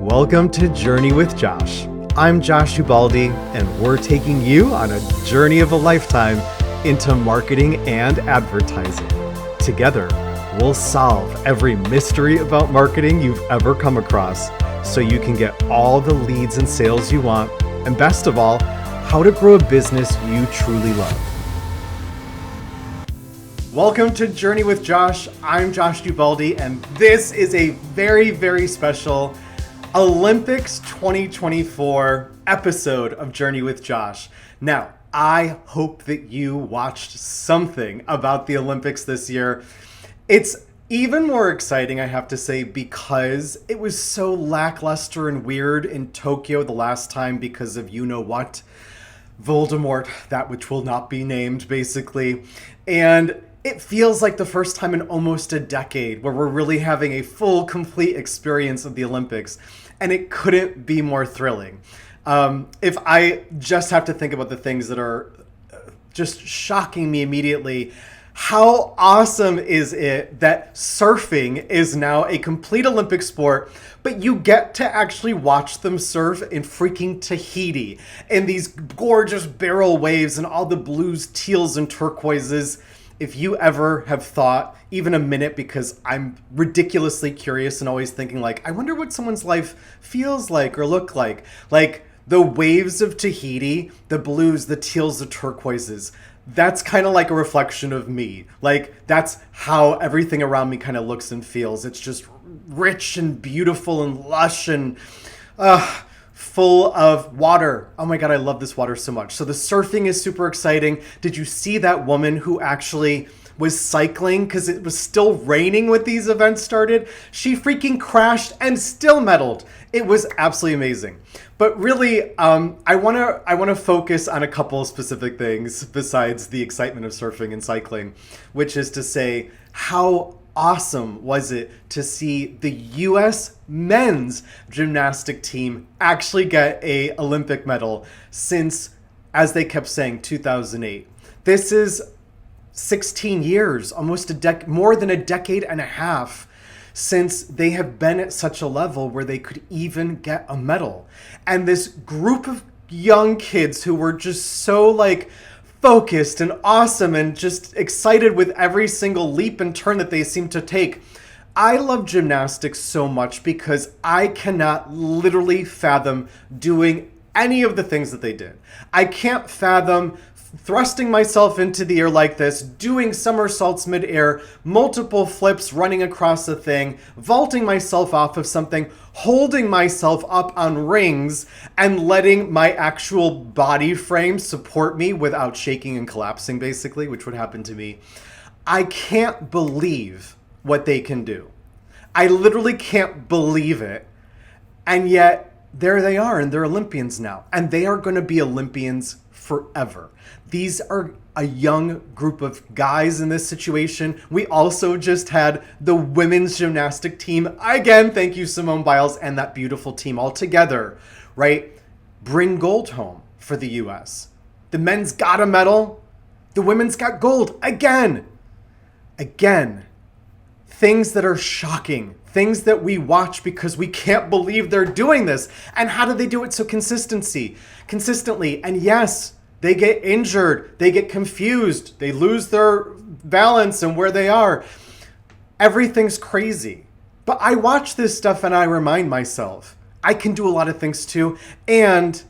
Welcome to Journey with Josh. I'm Josh Ubaldi, and we're taking you on a journey of a lifetime into marketing and advertising. Together, we'll solve every mystery about marketing you've ever come across so you can get all the leads and sales you want, and best of all, how to grow a business you truly love. Welcome to Journey with Josh. I'm Josh Ubaldi, and this is a very, very special Olympics 2024 episode of Journey with Josh. Now, I hope that you watched something about the Olympics this year. It's even more exciting, I have to say, because it was so lackluster and weird in Tokyo the last time because of you-know-what, Voldemort, that which will not be named, basically. And it feels like the first time in almost a decade where we're really having a full, complete experience of the Olympics. And it couldn't be more thrilling. If I just have to think about the things that are just shocking me immediately, how awesome is it that surfing is now a complete Olympic sport, but you get to actually watch them surf in freaking Tahiti and these gorgeous barrel waves and all the blues, teals, and turquoises. If you ever have thought, even a minute, because I'm ridiculously curious and always thinking like, I wonder what someone's life feels like or look like the waves of Tahiti, the blues, the teals, the turquoises, that's kind of like a reflection of me. Like, that's how everything around me kind of looks and feels. It's just rich and beautiful and lush and full of water. Oh my God, I love this water so much. So the surfing is super exciting. Did you see that woman who actually was cycling because it was still raining when these events started? She freaking crashed and still medaled. It was absolutely amazing. But really, I want to focus on a couple of specific things besides the excitement of surfing and cycling, which is to say, how awesome was it to see the U.S. men's gymnastic team actually get a Olympic medal since, as they kept saying, 2008. This is 16 years, almost more than a decade and a half since they have been at such a level where they could even get a medal. And this group of young kids who were just so focused and awesome and just excited with every single leap and turn that they seem to take. I love gymnastics so much because I cannot literally fathom doing any of the things that they did. I can't fathom thrusting myself into the air like this, doing somersaults midair, multiple flips running across a thing, vaulting myself off of something, holding myself up on rings, and letting my actual body frame support me without shaking and collapsing, basically, which would happen to me. I can't believe what they can do. I literally can't believe it. And yet, there they are, and they're Olympians now. And they are going to be Olympians forever. These are a young group of guys in this situation. We also just had the women's gymnastic team. Again, thank you, Simone Biles, and that beautiful team all together, right? Bring gold home for the U.S. The men's got a medal. The women's got gold again. Things that are shocking. Things that we watch because we can't believe they're doing this. And how do they do it so consistently? And yes, they get injured, they get confused, they lose their balance and where they are. Everything's crazy. But I watch this stuff and I remind myself, I can do a lot of things too. And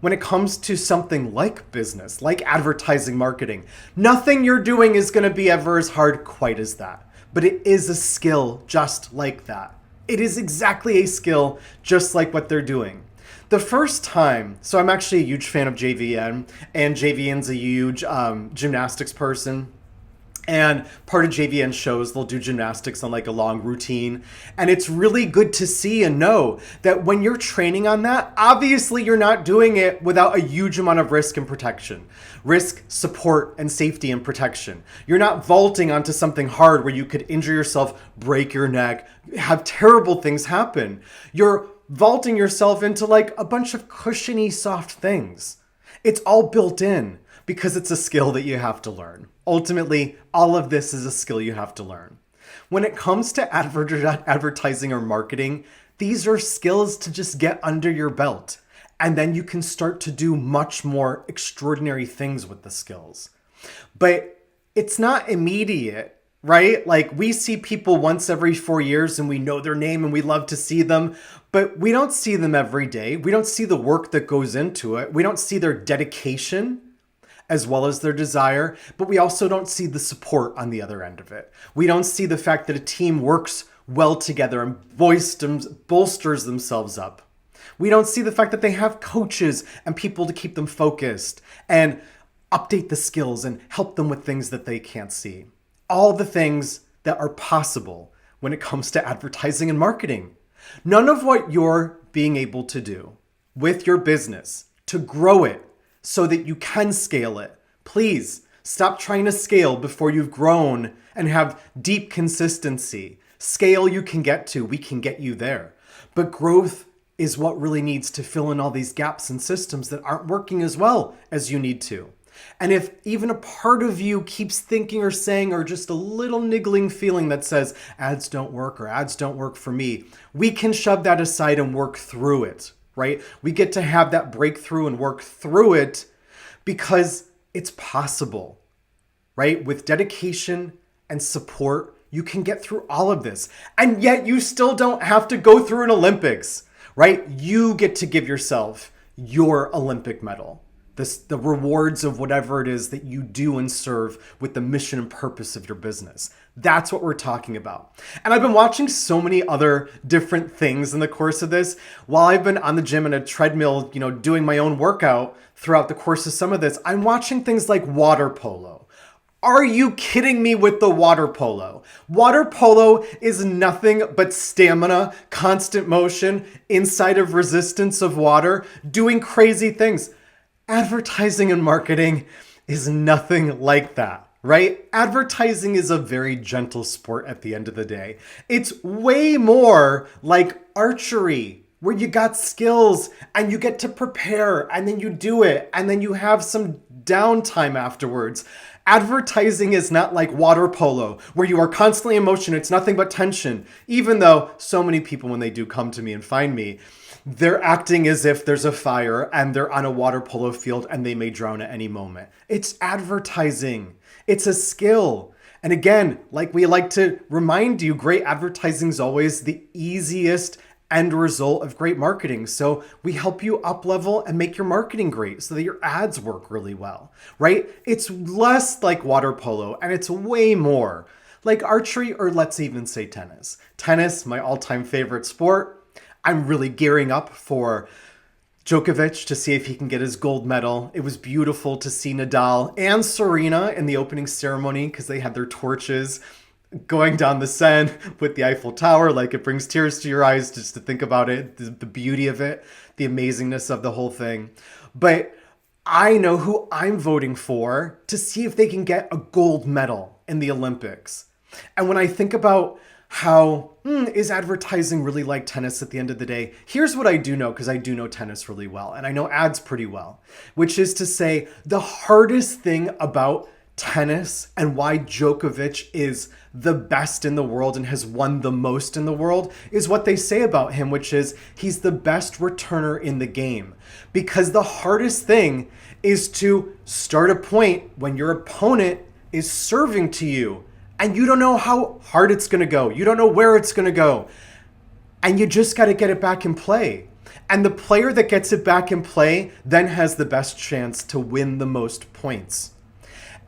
when it comes to something like business, like advertising, marketing, nothing you're doing is going to be ever as hard quite as that. But it is a skill just like that. It is exactly a skill just like what they're doing. The first time, so I'm actually a huge fan of JVN, and JVN's a huge gymnastics person. And part of JVN shows, they'll do gymnastics on a long routine. And it's really good to see and know that when you're training on that, obviously you're not doing it without a huge amount of risk and protection. Risk, support, and safety and protection. You're not vaulting onto something hard where you could injure yourself, break your neck, have terrible things happen. You're vaulting yourself into a bunch of cushiony, soft things. It's all built in because it's a skill that you have to learn. Ultimately, all of this is a skill you have to learn. When it comes to advertising or marketing, These are skills to just get under your belt. And then you can start to do much more extraordinary things with the skills. But it's not immediate, right? Like we see people once every 4 years and we know their name and we love to see them, but we don't see them every day. We don't see the work that goes into it. We don't see their dedication as well as their desire, but we also don't see the support on the other end of it. We don't see the fact that a team works well together and bolsters themselves up. We don't see the fact that they have coaches and people to keep them focused and update the skills and help them with things that they can't see. All the things that are possible when it comes to advertising and marketing. None of what you're being able to do with your business to grow it so that you can scale it. Please stop trying to scale before you've grown and have deep consistency. Scale you can get to, we can get you there. But growth is what really needs to fill in all these gaps in systems that aren't working as well as you need to. And if even a part of you keeps thinking or saying or just a little niggling feeling that says ads don't work or ads don't work for me, we can shove that aside and work through it, right? We get to have that breakthrough and work through it because it's possible, right? With dedication and support, you can get through all of this. And yet you still don't have to go through an Olympics, right? You get to give yourself your Olympic medal. The rewards of whatever it is that you do and serve with the mission and purpose of your business. That's what we're talking about. And I've been watching so many other different things in the course of this. While I've been on the gym and a treadmill, doing my own workout throughout the course of some of this, I'm watching things like water polo. Are you kidding me with the water polo? Water polo is nothing but stamina, constant motion, inside of resistance of water, doing crazy things. Advertising and marketing is nothing like that, right? Advertising is a very gentle sport at the end of the day. It's way more like archery, where you got skills and you get to prepare and then you do it and then you have some downtime afterwards. Advertising is not like water polo, where you are constantly in motion. It's nothing but tension. Even though so many people, when they do come to me and find me, they're acting as if there's a fire and they're on a water polo field and they may drown at any moment. It's advertising. It's a skill. And again, like we like to remind you, great advertising is always the easiest end result of great marketing. So we help you up level and make your marketing great so that your ads work really well, right? It's less like water polo and it's way more like archery, or let's even say tennis. Tennis, my all-time favorite sport. I'm really gearing up for Djokovic to see if he can get his gold medal. It was beautiful to see Nadal and Serena in the opening ceremony because they had their torches going down the Seine with the Eiffel Tower. Like, it brings tears to your eyes just to think about it, the beauty of it, the amazingness of the whole thing. But I know who I'm voting for to see if they can get a gold medal in the Olympics. And when I think about how is advertising really like tennis at the end of the day? Here's what I do know, because I do know tennis really well, and I know ads pretty well, which is to say the hardest thing about tennis and why Djokovic is the best in the world and has won the most in the world is what they say about him, which is he's the best returner in the game. Because the hardest thing is to start a point when your opponent is serving to you and you don't know how hard it's going to go. You don't know where it's going to go. And you just got to get it back in play. And the player that gets it back in play then has the best chance to win the most points.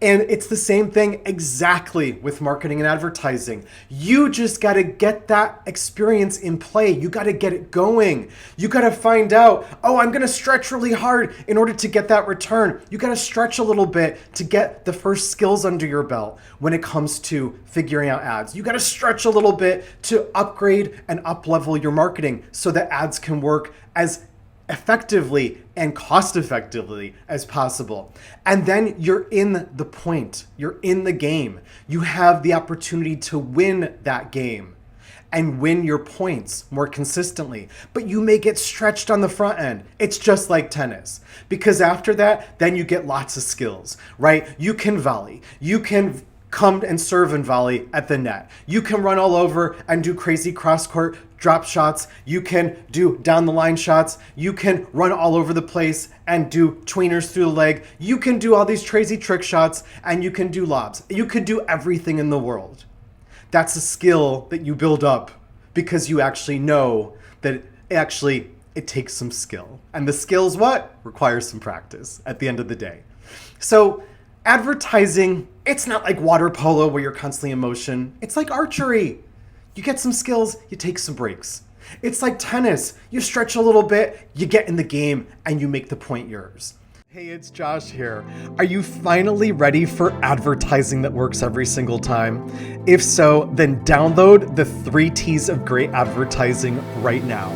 And it's the same thing exactly with marketing and advertising. You just got to get that experience in play. You got to get it going. You got to find out, I'm going to stretch really hard in order to get that return. You got to stretch a little bit to get the first skills under your belt when it comes to figuring out ads. You got to stretch a little bit to upgrade and up-level your marketing so that ads can work as effectively and cost effectively as possible. And then you're in the point, you're in the game. You have the opportunity to win that game and win your points more consistently. But you may get stretched on the front end. It's just like tennis. Because after that, then you get lots of skills, right? You can volley, you can come and serve and volley at the net. You can run all over and do crazy cross-court drop shots. You can do down the line shots. You can run all over the place and do tweeners through the leg. You can do all these crazy trick shots, and you can do lobs. You could do everything in the world. That's a skill that you build up because you actually know that it takes some skill. And the skills what? Requires some practice at the end of the day. So advertising, it's not like water polo where you're constantly in motion. It's like archery. You get some skills, you take some breaks. It's like tennis. You stretch a little bit, you get in the game, and you make the point yours. Hey, it's Josh here. Are you finally ready for advertising that works every single time? If so, then download the 3 T's of great advertising right now.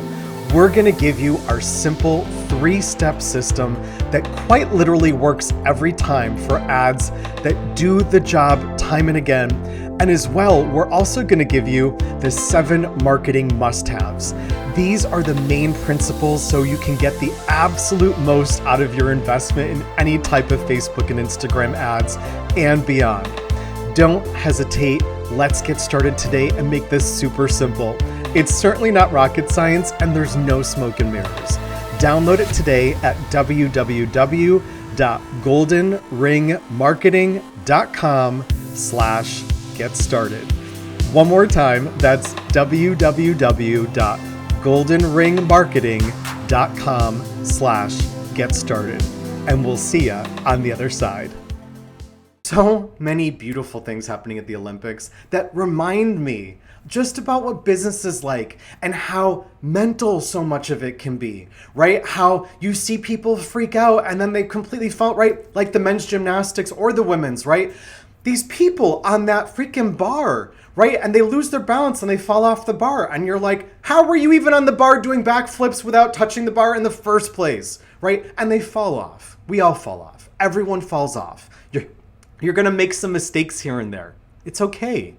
We're gonna give you our simple 3-step system that quite literally works every time for ads that do the job time and again. And as well, we're also gonna give you the 7 marketing must-haves. These are the main principles so you can get the absolute most out of your investment in any type of Facebook and Instagram ads and beyond. Don't hesitate. Let's get started today and make this super simple. It's certainly not rocket science, and there's no smoke and mirrors. Download it today at www.goldenringmarketing.com/get started. One more time, that's www.goldenringmarketing.com/get started. And we'll see ya on the other side. So many beautiful things happening at the Olympics that remind me just about what business is like and how mental so much of it can be, right? How you see people freak out and then they completely fall, right? Like the men's gymnastics or the women's, right? These people on that freaking bar, right? And they lose their balance and they fall off the bar. And you're like, how were you even on the bar doing backflips without touching the bar in the first place, right? And they fall off. We all fall off. Everyone falls off. You're going to make some mistakes here and there. It's okay.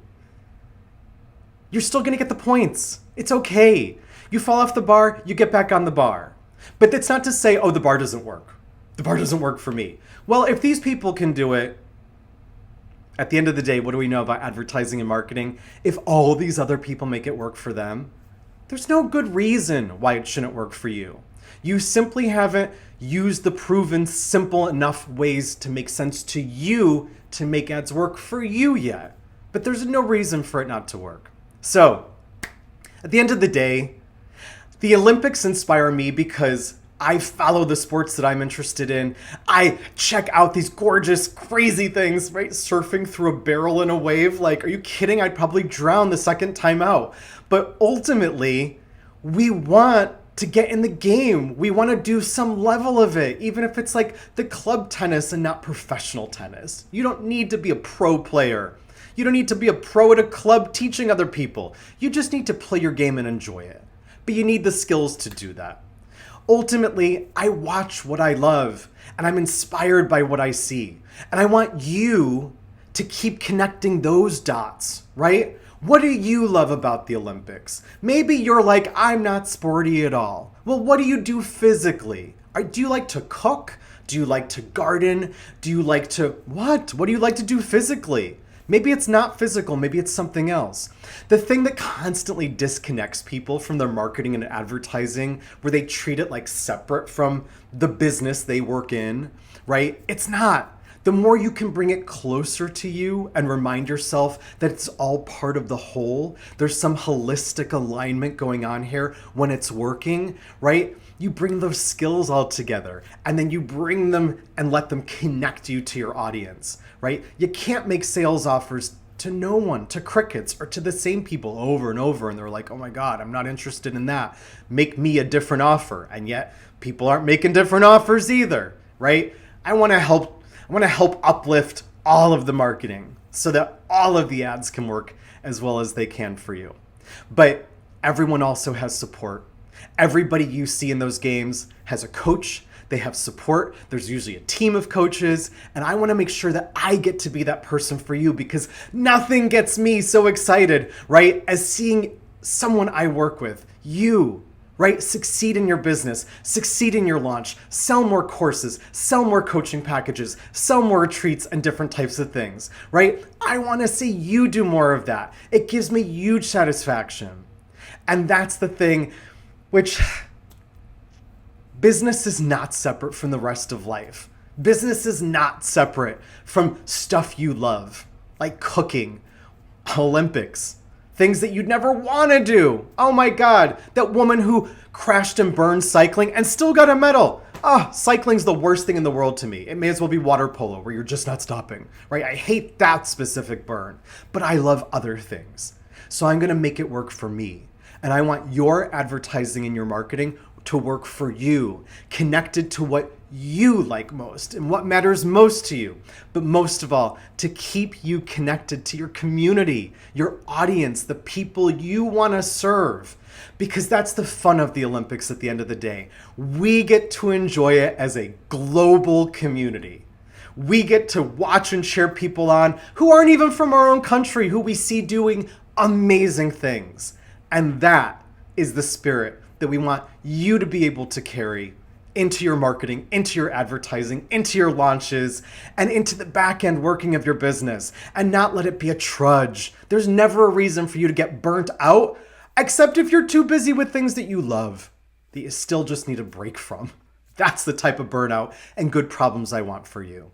You're still going to get the points. It's okay. You fall off the bar, you get back on the bar. But that's not to say, oh, the bar doesn't work. The bar doesn't work for me. Well, if these people can do it, at the end of the day, what do we know about advertising and marketing? If all these other people make it work for them, there's no good reason why it shouldn't work for you. You simply haven't used the proven simple enough ways to make sense to you to make ads work for you yet. But there's no reason for it not to work. So, at the end of the day, the Olympics inspire me because I follow the sports that I'm interested in. I check out these gorgeous, crazy things, right? Surfing through a barrel in a wave. Like, are you kidding? I'd probably drown the second time out. But ultimately, we want to get in the game. We want to do some level of it, even if it's like the club tennis and not professional tennis. You don't need to be a pro player. You don't need to be a pro at a club teaching other people. You just need to play your game and enjoy it. But you need the skills to do that. Ultimately, I watch what I love and I'm inspired by what I see. And I want you to keep connecting those dots, right? What do you love about the Olympics? Maybe you're like, I'm not sporty at all. Well, what do you do physically? Do you like to cook? Do you like to garden? Do you like to what? What do you like to do physically? Maybe it's not physical, maybe it's something else. The thing that constantly disconnects people from their marketing and advertising, where they treat it like separate from the business they work in, right? It's not. The more you can bring it closer to you and remind yourself that it's all part of the whole, there's some holistic alignment going on here when it's working, right? You bring those skills all together and then you bring them and let them connect you to your audience, right? You can't make sales offers to no one, to crickets, or to the same people over and over. And they're like, oh my God, I'm not interested in that. Make me a different offer. And yet people aren't making different offers either, right? I want to help uplift all of the marketing so that all of the ads can work as well as they can for you. But everyone also has support. Everybody you see in those games has a coach. They have support. There's usually a team of coaches. And I want to make sure that I get to be that person for you because nothing gets me so excited, right, as seeing someone I work with, you, right? Succeed in your business, succeed in your launch, sell more courses, sell more coaching packages, sell more retreats and different types of things, right? I want to see you do more of that. It gives me huge satisfaction. And that's the thing, which business is not separate from the rest of life. Business is not separate from stuff you love, like cooking, Olympics, things that you'd never want to do. Oh my God, that woman who crashed and burned cycling and still got a medal. Cycling's the worst thing in the world to me. It may as well be water polo where you're just not stopping, right? I hate that specific burn, but I love other things. So I'm going to make it work for me. And I want your advertising and your marketing to work for you, connected to what you like most and what matters most to you. But most of all, to keep you connected to your community, your audience, the people you want to serve. Because that's the fun of the Olympics at the end of the day. We get to enjoy it as a global community. We get to watch and cheer people on who aren't even from our own country, who we see doing amazing things. And that is the spirit that we want you to be able to carry into your marketing, into your advertising, into your launches, and into the back end working of your business, and not let it be a trudge. There's never a reason for you to get burnt out, except if you're too busy with things that you love, that you still just need a break from. That's the type of burnout and good problems I want for you.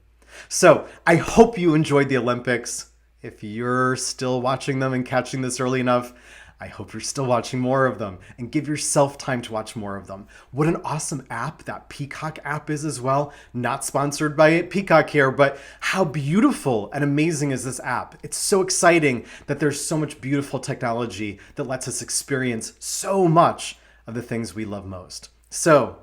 So I hope you enjoyed the Olympics. If you're still watching them and catching this early enough, I hope you're still watching more of them, and give yourself time to watch more of them. What an awesome app that Peacock app is as well. Not sponsored by Peacock here, but how beautiful and amazing is this app? It's so exciting that there's so much beautiful technology that lets us experience so much of the things we love most. So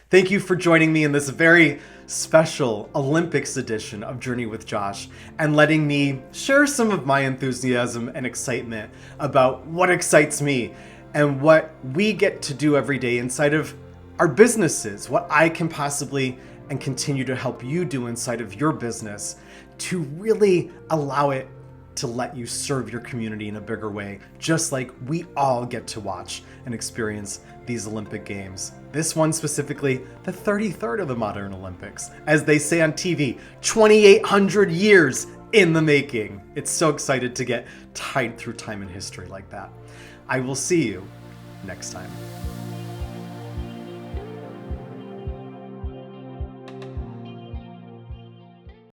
thank you for joining me in this very special Olympics edition of Journey with Josh, and letting me share some of my enthusiasm and excitement about what excites me and what we get to do every day inside of our businesses, what I can possibly and continue to help you do inside of your business to really allow it to let you serve your community in a bigger way, just like we all get to watch and experience these Olympic Games. This one specifically, the 33rd of the modern Olympics. As they say on TV, 2,800 years in the making. It's so excited to get tied through time and history like that. I will see you next time.